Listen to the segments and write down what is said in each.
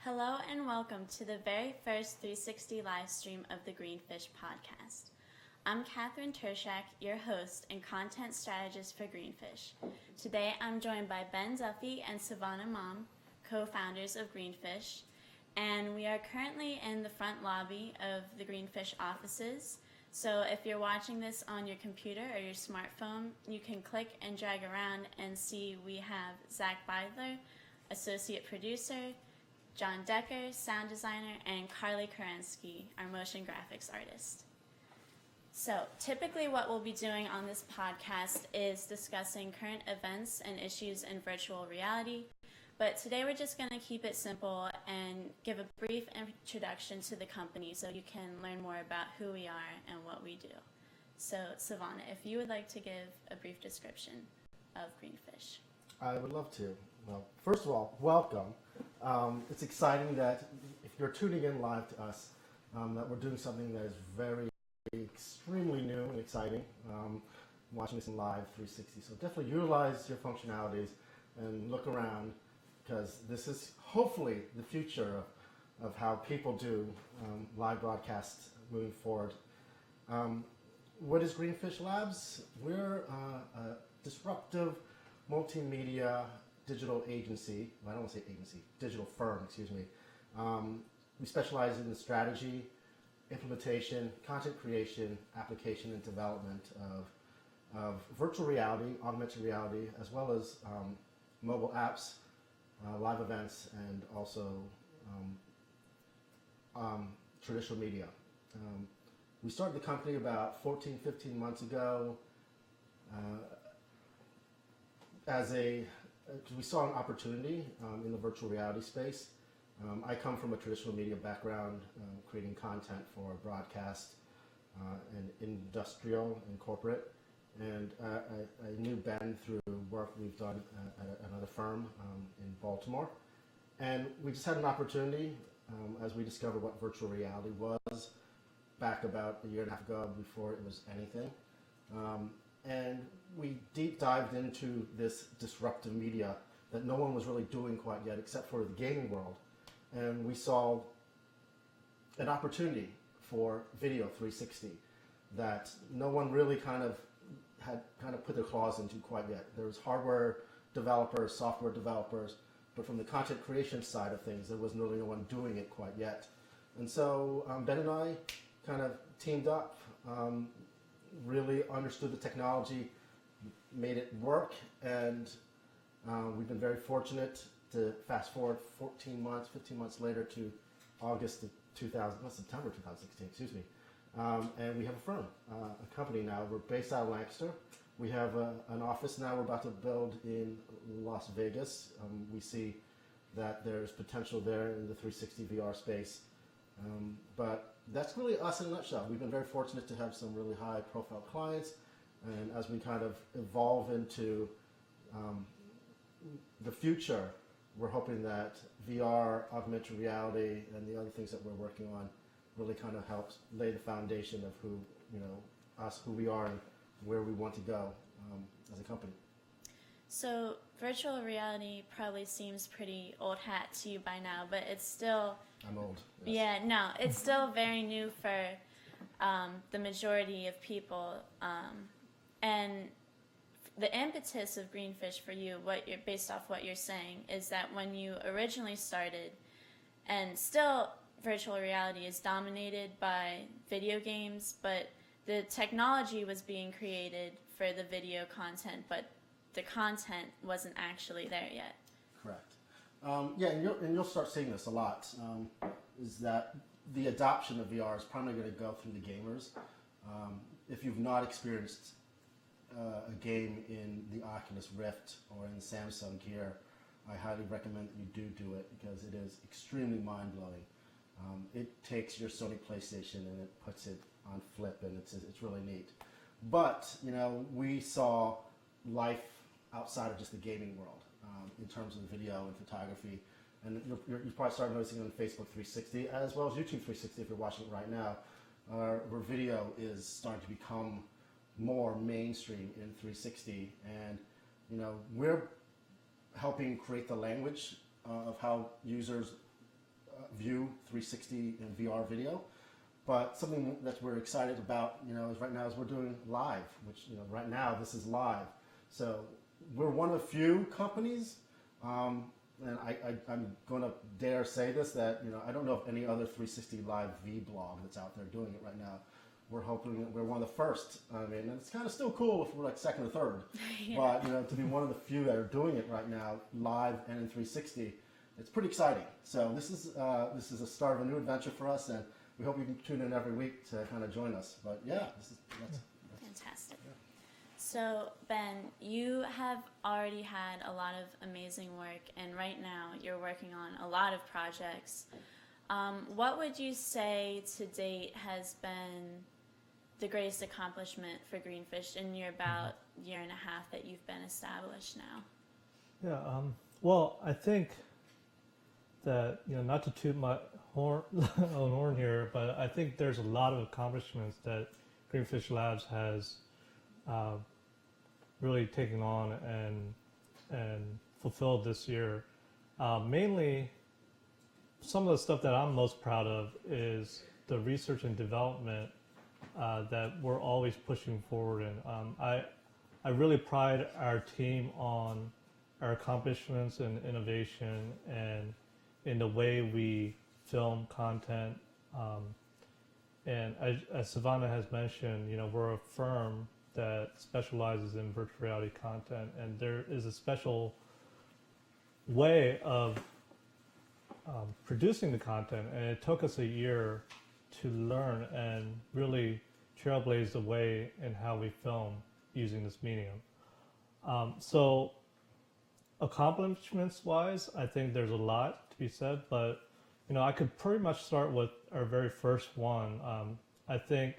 Hello and welcome to the very first 360 live stream of the Greenfish podcast. I'm Catherine Tershak, your host and content strategist for Greenfish. Today I'm joined by Ben Duffy and Savannah Mom, co-founders of Greenfish, and we are currently in the front lobby of the Greenfish offices. So if you're watching this on your computer or your smartphone, you can click and drag around and see we have Zach Beidler, associate producer, John Decker, sound designer, and Carly Kerensky, our motion graphics artist. So typically what we'll be doing on this podcast is discussing current events and issues in virtual reality, but today we're just going to keep it simple and give a brief introduction to the company so you can learn more about who we are and what we do. So Savannah, if you would like to give a brief description of Greenfish. I would love to. Well, first of all, welcome. It's exciting that if you're tuning in live to us, that we're doing something that is very, extremely new and exciting, watching this in live 360. So definitely utilize your functionalities and look around, because this is hopefully the future of how people do live broadcasts moving forward. What is Greenfish Labs? We're a disruptive multimedia digital agency. Well, I don't want to say agency, digital firm, excuse me. We specialize in the strategy, implementation, content creation, application, and development of virtual reality, augmented reality, as well as mobile apps, live events, and also traditional media. We started the company about 14, 15 months ago because we saw an opportunity in the virtual reality space. I come from a traditional media background, creating content for broadcast and industrial and corporate. And I knew Ben through work we've done at another firm in Baltimore. And we just had an opportunity as we discovered what virtual reality was back about a year and a half ago, before it was anything. And we deep dived into this disruptive media that no one was really doing quite yet, except for the gaming world. And we saw an opportunity for video 360 that no one really had put their claws into quite yet. There was hardware developers, software developers, but from the content creation side of things, there wasn't really no one doing it quite yet. And so Ben and I kind of teamed up, really understood the technology, made it work, and we've been very fortunate to fast forward 15 months later to September 2016, excuse me. And we have a firm, a company now. We're based out of Lancaster. We have an office now we're about to build in Las Vegas. We see that there's potential there in the 360 VR space. But that's really us in a nutshell. We've been very fortunate to have some really high profile clients, and as we kind of evolve into the future, we're hoping that VR, augmented reality, and the other things that we're working on really kind of helps lay the foundation of who we are and where we want to go as a company. So virtual reality probably seems pretty old hat to you by now, but it's still... I'm old. Yes. Yeah, no, it's still very new for the majority of people. And the impetus of Greenfish for you, based off what you're saying, is that when you originally started, and still virtual reality is dominated by video games, but the technology was being created for the video content, but the content wasn't actually there yet. Correct. Yeah, and you'll start seeing this a lot, is that the adoption of VR is primarily going to go through the gamers. If you've not experienced a game in the Oculus Rift or in Samsung Gear, I highly recommend that you do it, because it is extremely mind-blowing. It takes your Sony PlayStation and it puts it on flip, and it's really neat. But, we saw life outside of just the gaming world, in terms of video and photography. And you probably started noticing on Facebook 360, as well as YouTube 360 if you're watching it right now, where video is starting to become more mainstream in 360. And, we're helping create the language of how users view 360 and VR video. But something that we're excited about, is right now is we're doing live, which, right now this is live. So we're one of few companies, and I'm going to dare say this, that, I don't know of any other 360 Live V blog that's out there doing it right now. We're hoping that we're one of the first. I mean, and it's kind of still cool if we're like second or third. Yeah. But, to be one of the few that are doing it right now, live and in 360, it's pretty exciting. So this is a start of a new adventure for us, and we hope you can tune in every week to kind of join us. But yeah, that's fantastic. Yeah. So Ben, you have already had a lot of amazing work, and right now you're working on a lot of projects. What would you say to date has been the greatest accomplishment for Greenfish in your about year and a half that you've been established now? Yeah, well, I think that, not to toot my horn here, but I think there's a lot of accomplishments that Greenfish Labs has really taken on and fulfilled this year. Mainly, some of the stuff that I'm most proud of is the research and development that we're always pushing forward in. I really pride our team on our accomplishments and innovation and in the way we film content. And as Savannah has mentioned, we're a firm that specializes in virtual reality content, and there is a special way of producing the content, and it took us a year to learn and really trailblaze the way in how we film using this medium. So accomplishments wise, I think there's a lot to be said, but I could pretty much start with our very first one. I think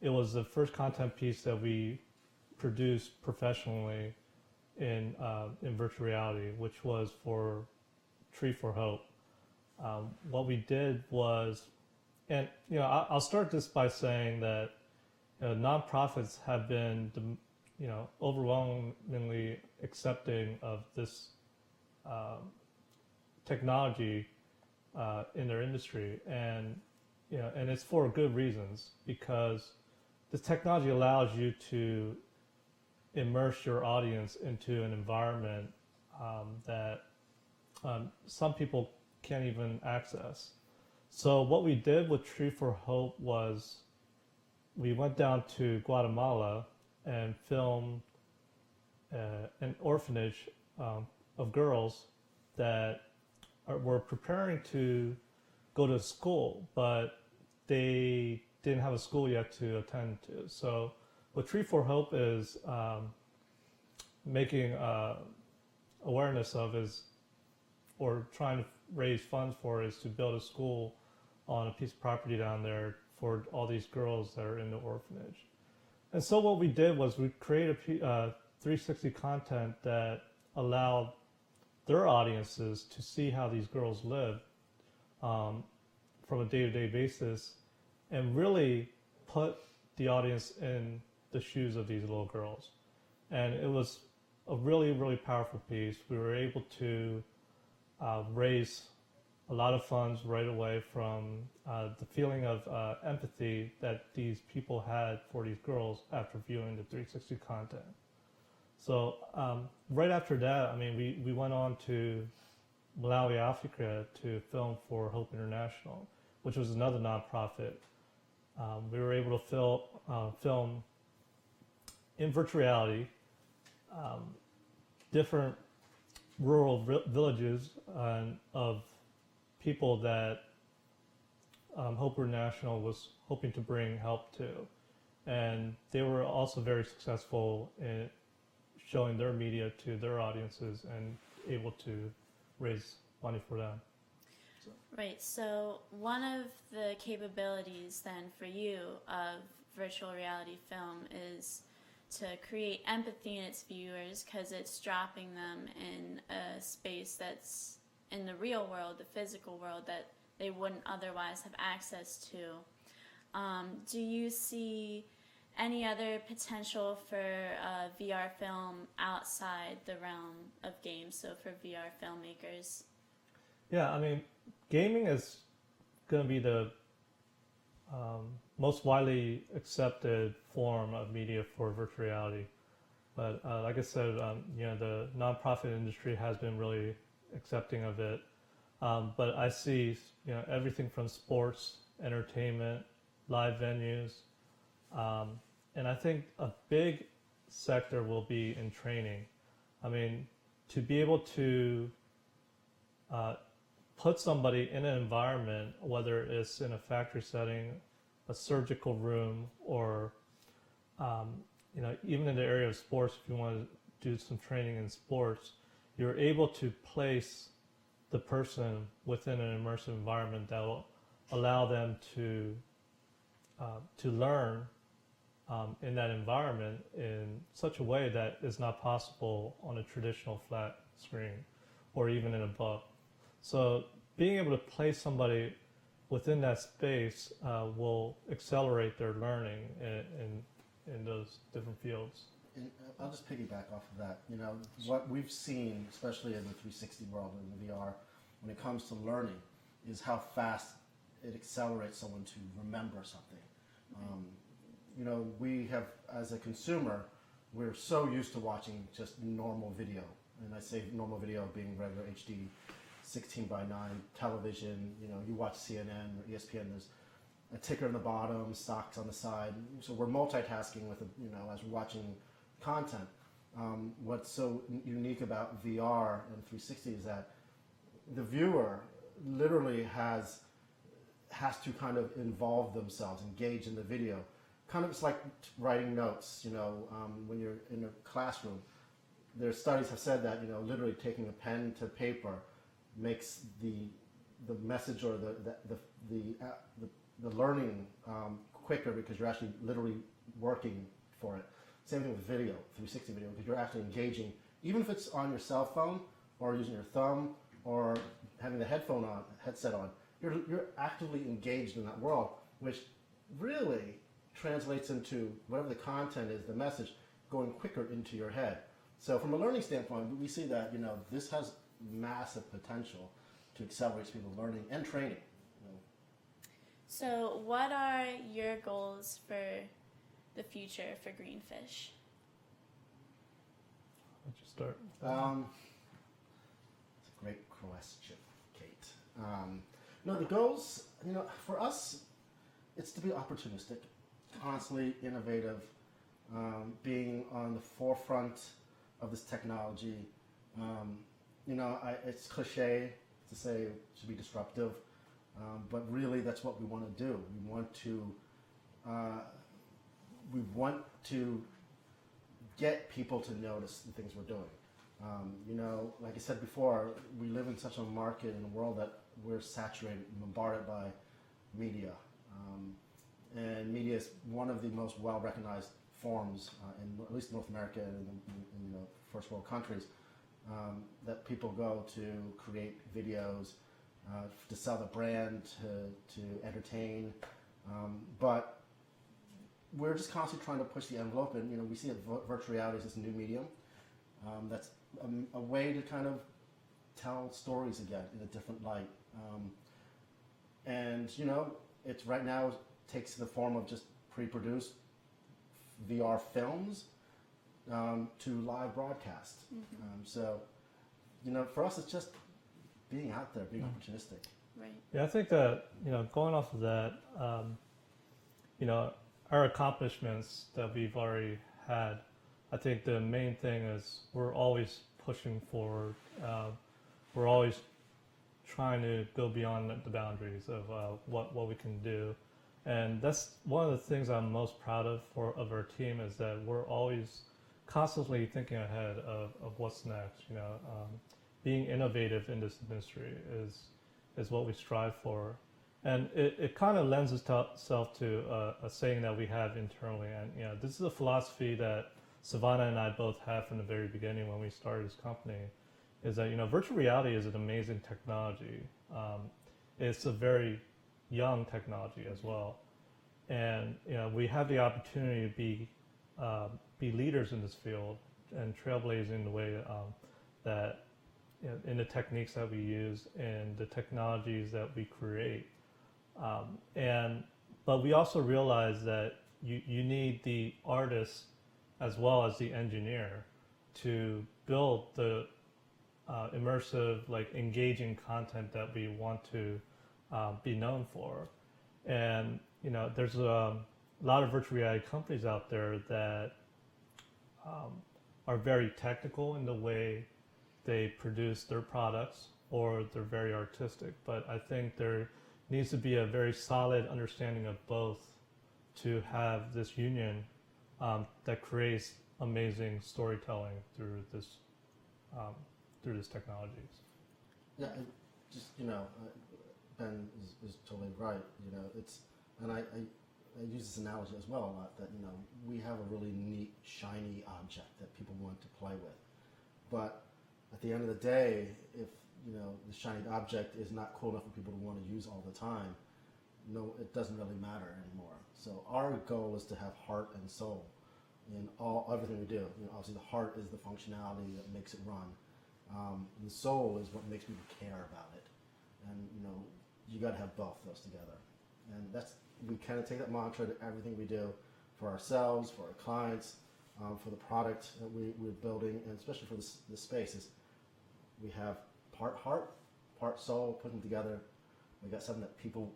it was the first content piece that we produced professionally in virtual reality, which was for Tree for Hope. What we did was, and I'll start this by saying that nonprofits have been overwhelmingly accepting of this technology in their industry, and and it's for good reasons, because this technology allows you to immerse your audience into an environment that some people can't even access. So what we did with Tree for Hope was we went down to Guatemala and filmed an orphanage of girls that were preparing to go to school, but they didn't have a school yet to attend to. So what Tree for Hope is making awareness of is, or trying to raise funds for, is to build a school on a piece of property down there for all these girls that are in the orphanage. And so what we did was we created 360 content that allowed their audiences to see how these girls live from a day-to-day basis, and really put the audience in the shoes of these little girls. And it was a really, really powerful piece. We were able to raise a lot of funds right away from the feeling of empathy that these people had for these girls after viewing the 360 content. So right after that, we went on to Malawi, Africa, to film for Hope International, which was another nonprofit. We were able to film in virtual reality different rural villages of people that Hope International was hoping to bring help to. And they were also very successful in showing their media to their audiences and able to raise money for them. So. Right, so one of the capabilities then for you of virtual reality film is to create empathy in its viewers, because it's dropping them in a space that's in the real world, the physical world, that they wouldn't otherwise have access to. Do you see any other potential for VR film outside the realm of games, so for VR filmmakers? Yeah, I mean, gaming is going to be the most widely accepted form of media for virtual reality. But like I said, the nonprofit industry has been really accepting of it. But I see, everything from sports, entertainment, live venues, and I think a big sector will be in training. I mean, to be able to put somebody in an environment, whether it's in a factory setting, a surgical room, or even in the area of sports, if you want to do some training in sports, you're able to place the person within an immersive environment that will allow them to learn in that environment in such a way that is not possible on a traditional flat screen or even in a book. So being able to place somebody within that space will accelerate their learning in those different fields. And I'll just piggyback off of that. What we've seen, especially in the 360 world and the VR, when it comes to learning, is how fast it accelerates someone to remember something. We have, as a consumer, we're so used to watching just normal video. And I say normal video being regular HD, 16 by 9 television. You watch CNN or ESPN, there's a ticker on the bottom, stocks on the side. So we're multitasking with, as we're watching content. What's so unique about VR and 360 is that the viewer literally has to kind of involve themselves, engage in the video. Kind of it's like writing notes, when you're in a classroom. Their studies have said that, literally taking a pen to paper makes the message or the learning quicker because you're actually literally working for it. Same thing with video, 360 video, because you're actually engaging, even if it's on your cell phone or using your thumb or having the headset on, you're actively engaged in that world, which really translates into whatever the content is, the message, going quicker into your head. So from a learning standpoint, we see that, this has massive potential to accelerate people's learning and training. So what are your goals for the future for Greenfish? Let's just start. It's a great question, Kate. The goals, for us, it's to be opportunistic, constantly innovative, being on the forefront of this technology. It's cliche to say it should be disruptive, but really that's what we want to do. We want to get people to notice the things we're doing. Like I said before, we live in such a market in a world that we're saturated and bombarded by media. And media is one of the most well-recognized forms in at least North America and in first world countries that people go to create videos, to sell the brand, to entertain. But we're just constantly trying to push the envelope, and we see that virtual reality is this new medium that's a way to kind of tell stories again in a different light. It's right now takes the form of just pre-produced VR films to live broadcast. For us, it's just being out there, being opportunistic. Right. Yeah, I think that, going off of that, our accomplishments that we've already had, I think the main thing is we're always pushing forward. We're always trying to go beyond the boundaries of what we can do. And that's one of the things I'm most proud of our team is that we're always constantly thinking ahead of what's next. Being innovative in this industry is what we strive for. And it kind of lends itself to a saying that we have internally. And, this is a philosophy that Savannah and I both had from the very beginning when we started this company, is that, virtual reality is an amazing technology. It's a very young technology as well. And, we have the opportunity to be leaders in this field and trailblazing the way that, in the techniques that we use and the technologies that we create. But we also realize that you need the artist as well as the engineer to build the immersive, like engaging content that we want to be known for. And there's a lot of virtual reality companies out there that are very technical in the way they produce their products, or they're very artistic. But I think there needs to be a very solid understanding of both to have this union that creates amazing storytelling through this technologies. Yeah, Ben is totally right. I use this analogy as well a lot, that we have a really neat shiny object that people want to play with, but at the end of the day, if the shiny object is not cool enough for people to want to use all the time, it doesn't really matter anymore. So our goal is to have heart and soul in everything we do. Obviously the heart is the functionality that makes it run. The soul is what makes people care about it, and you got to have both those together. And we kind of take that mantra to everything we do, for ourselves, for our clients, for the product that we're building, and especially for the spaces. We have part heart, part soul, put them together. We got something that people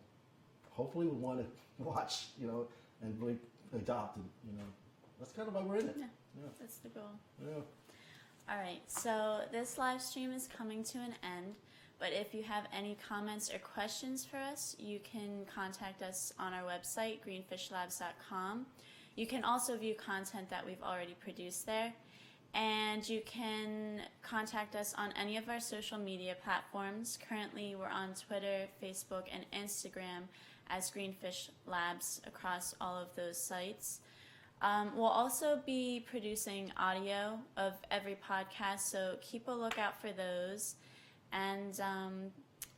hopefully would want to watch, and really adopt. And that's kind of why we're in it. Yeah. That's the goal. Yeah. All right, so this live stream is coming to an end, but if you have any comments or questions for us, you can contact us on our website, greenfishlabs.com. You can also view content that we've already produced there, and you can contact us on any of our social media platforms. Currently, we're on Twitter, Facebook, and Instagram as Greenfish Labs across all of those sites. We'll also be producing audio of every podcast, so keep a lookout for those. And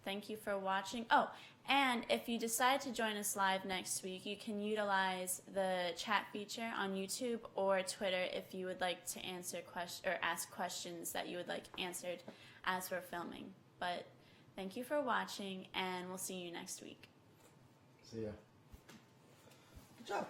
thank you for watching. Oh, and if you decide to join us live next week, you can utilize the chat feature on YouTube or Twitter if you would like to answer or ask questions that you would like answered as we're filming. But thank you for watching, and we'll see you next week. See ya. Good job.